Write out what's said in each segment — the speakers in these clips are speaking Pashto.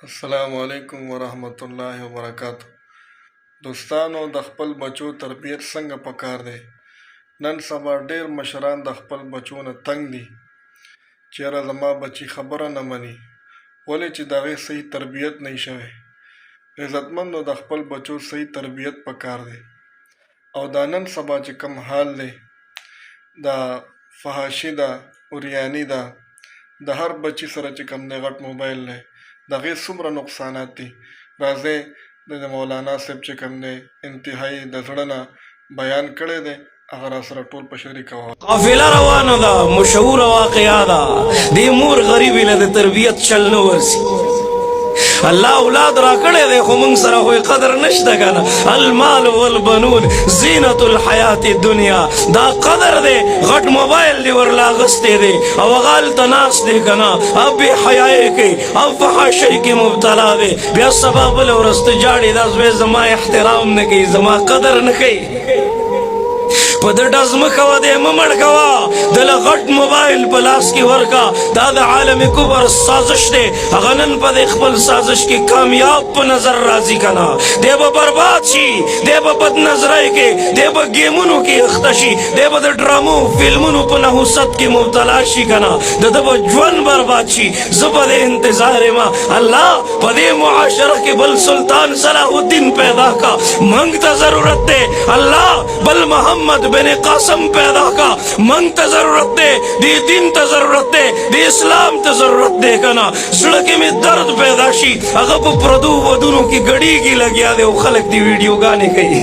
السلام علیکم ورحمت الله وبرکاتہ. دوستانو، د خپل بچو تربیت څنګه پکار دی؟ نن سبا ډیر مشران د خپل بچو نه تنګ دي. چیرې زما بچی خبره نه مني، ولې چې د هغې صحیح تربیت نه شوی. عزتمندو، د خپل بچو صحیح تربیت پکار دی. او دا نن سبا چې کم حال دی، دا فحاشي ده، اوریاني ده، د هر بچی سره چې کم دی غټ موبایل دی، د هغې څومره نقصانات دي. راځئ د مولانا صاحب چې کوم دی انتهایی د زړه نه بیان کړی دی، هغه را سره ټول په شریکه وه. قافله روانه ده، مشهوره واقعه ده. دې مور غریبې له د تربیت چل نه ورسي. الله اولاد را کړی دی، خو موږ سره خو قدر نشته که نه. المال والبنون زینت الحیات الدنیا، دا قدر دی. غټ موبایل دی ورله اغوستی دی او هغه هلته ناست دی که نه، او بې حیایي کوي او فحاشۍ کې مبتلا دی. بیا سبا بله ورځ ته جاړې، دا زوی زما احترام نه کوي، زما قدر نه کوي. په د ډز مه کوه، دی مه مړ کوه، دله غټ موبایل په لاس کې ورکه. دا د عالم کبر سازش دی. هغه نن په دې خپل سازش کې کامیاب په نظر راځي که نه. دی به برباد شي، دی به بد نظرۍ کې، دی به ګیمونو کې اخته شي، دی به د ډرامو فلمونو په نحوست کې مبتلا شي که نه. د ده به ژوند برباد شي. زه په دې انتظار یم الله په دې معاشره کې بل سلطان صلاح الدین پیدا کا. موږ ته ضرورت دی الله بل محمد بن قاسم پیدا کا. منگ تا ضرورت دے، دی دین تا ضرورت دے، دی اسلام تا ضرورت دے کنا. زڑکی میں درد پیدا شی، اگر پا پردو ودونوں کی گڑی کی لگیا دے، وہ خلق دی ویڈیو گانے کئی.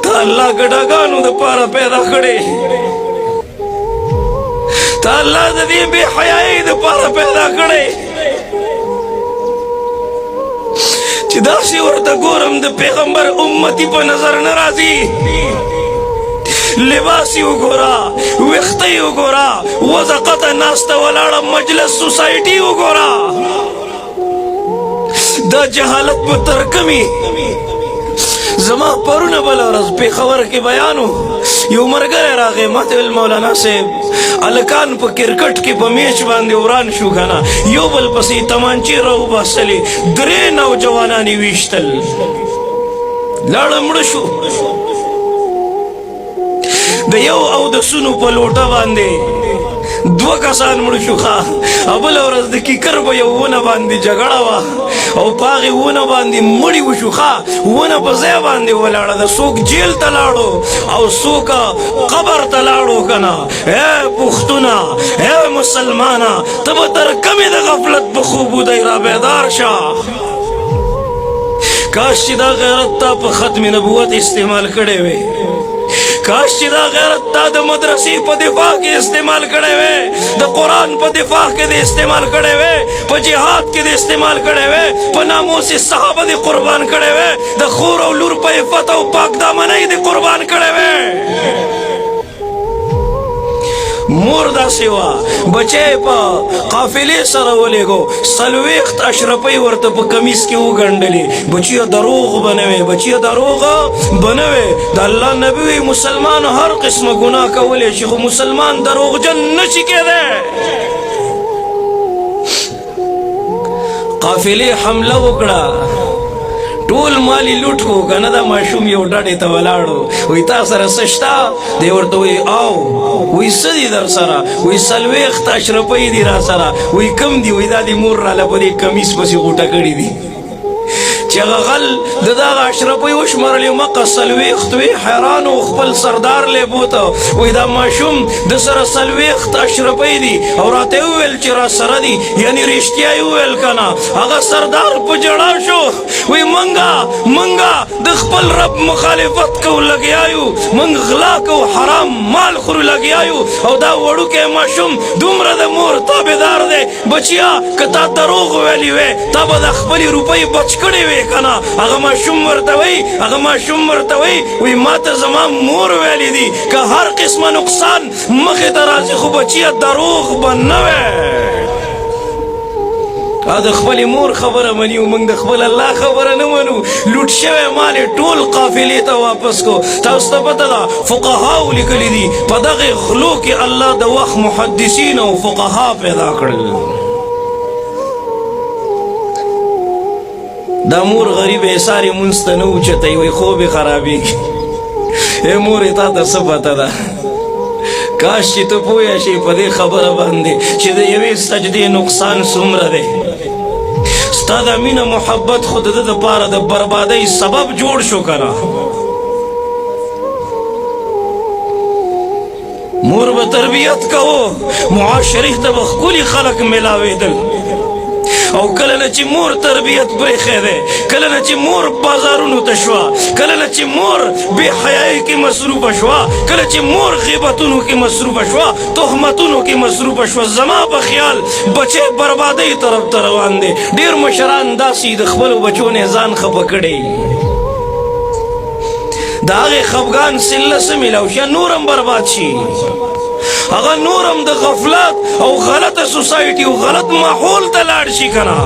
تا اللہ گڑا گانو دا پارا پیدا کھڑے، تا اللہ دا دی بے حیائی دا پارا پیدا کھڑے. چې داسې ورته ګورم د پیغمبر امتی په نظر نه راځي. لباس یې وګوره، ویښته یې وګوره، وزقته ناسته ولاړه مجلس سوسایټي وګوره. دا جهالت به تر کمي. زما پرونه بله ورځ پېښور کې بیان و، یو ملګری راغی ما ته ویل مولانا صاحب هلکان په کرکټ کې په میچ باندې وران شو که نه، یو بل پسې تمانچې راوباسلې، 3 نوجوانان یې ویشتل، لاړه مړه شو. د یو اودسونو په لوټه باندې 2 کسان مړه شو. ښه بله ورځ د کیکر په یو ونه باندې جګړه وه او په هغې ونه باندې مړي وشو. ښه ونه په ځای باندې ولاړه ده، څوک جیل ته لاړو او څوک قبر ته لاړو که نه. ای پښتونه، ای مسلمانه، ته به تر کمې د غفلت په خوب ودی، را بیدار شه. کاش چې دا غیرت تا په ختم نبوت استعمال کړی وی. کاش چې دا غیرت تا د مدرسې په دفاع کې استعمال کړی وی، د قرآن په دفاع کې د استعمال کړی وی، په جهاد کې د استعمال کړی وی، په ناموس صحابه د قربان کړی وی، د خور او لور په عفت او پاک دامنۍ د قربان کړی وی. مور داسې وه، بچی په قافلې سره ولېږو، 40 اشرفۍ ورته په کمیس کې وګنډلې. بچیه دروغ به نه وی، بچیه دروغ به نه وی. د الله نبي وی مسلمان هر قسمه ګناه کولی شي، خو مسلمان دروغجن نه شي کېدی. قافلې حمله وکړه، ټول مالی لوټ کو که نه. دا ماشوم یو ډډې ته ولاړو، وی تا سره څه شته؟ دی ورته وی او وی څه دي در سره؟ وی 40 اشرفۍ دي را سره. وی کم دي؟ وی دا د مور راله په دې کمیس پسې غوټه کړي دي. چې هغه غل د دغه اشرفۍ وشمارلې، مقه 40 وی. حیران و، خپل سردار لی بوته، وی دا ماشوم د سره 40 اشرفۍ دي او راته وویل چې را سره دي، یعنې رښتیا یې وویل که نه. هغه سردار په ژړا شو، وی منګه د خپل رب مخالفت کو لګیا یو، منګ غلا کو، حرام مال خورو لګیا یو، او دا وړوکی ماشوم دومره د مور تابعدار دی. بچیا که تا دروغ ویلي وی، تا به د خپلې روپۍ بچ کړې وی که نه. هغه ماشوم ورته وی، وی ما ته زما مور ویلي دي که هر قسمه نقصان مخې ته راځي، خو بچیه دروغ به نه وی. د خپل مور خبره مني او موږ د خپل الله خبره نه منو. لوټ شوی مال ټول قافلې ته واپس کو. تاسو ته پته ده فقهاو لیکلي دي، په دغې غلو کې الله د وخت محدثین او فقها پیدا کړل. دا مور غریب ساری منځ ته نه اوچتوي وایي خوب یې خرابېږي. ای مورې تا ته څه پته ده؟ کاش چې ته پوه شې په دې خبره باندې چې د یوې سجدې نقصان څومره دی. ستا د مینه محبت خو د ده دپاره د بربادۍ سبب جوړ شو که نه. مور به تربیت کوو، معاشرې ته به ښکلي خلک میلاوېدل، او کله نه چې مور تربیت پرېښی دی، کله نه چې مور بازارونو ته شوه، کله نه چې مور بې حیایۍ کې مصروفه شوه، کله چې مور غیبتونو کې مصروفه شوه، تهمتونو کې مصروفه شوه، زما په خیال بچی بربادۍ طرف ته روان دی. ډېر مشران داسې د خپلو بچو نه ځان خفه کړی، د هغې خفګان سله څه میلاو شي، نورم برباد شي. هغه نورم د غفلت او غلطه سوسایټي او غلط ماحول ته لاړ شي که نه.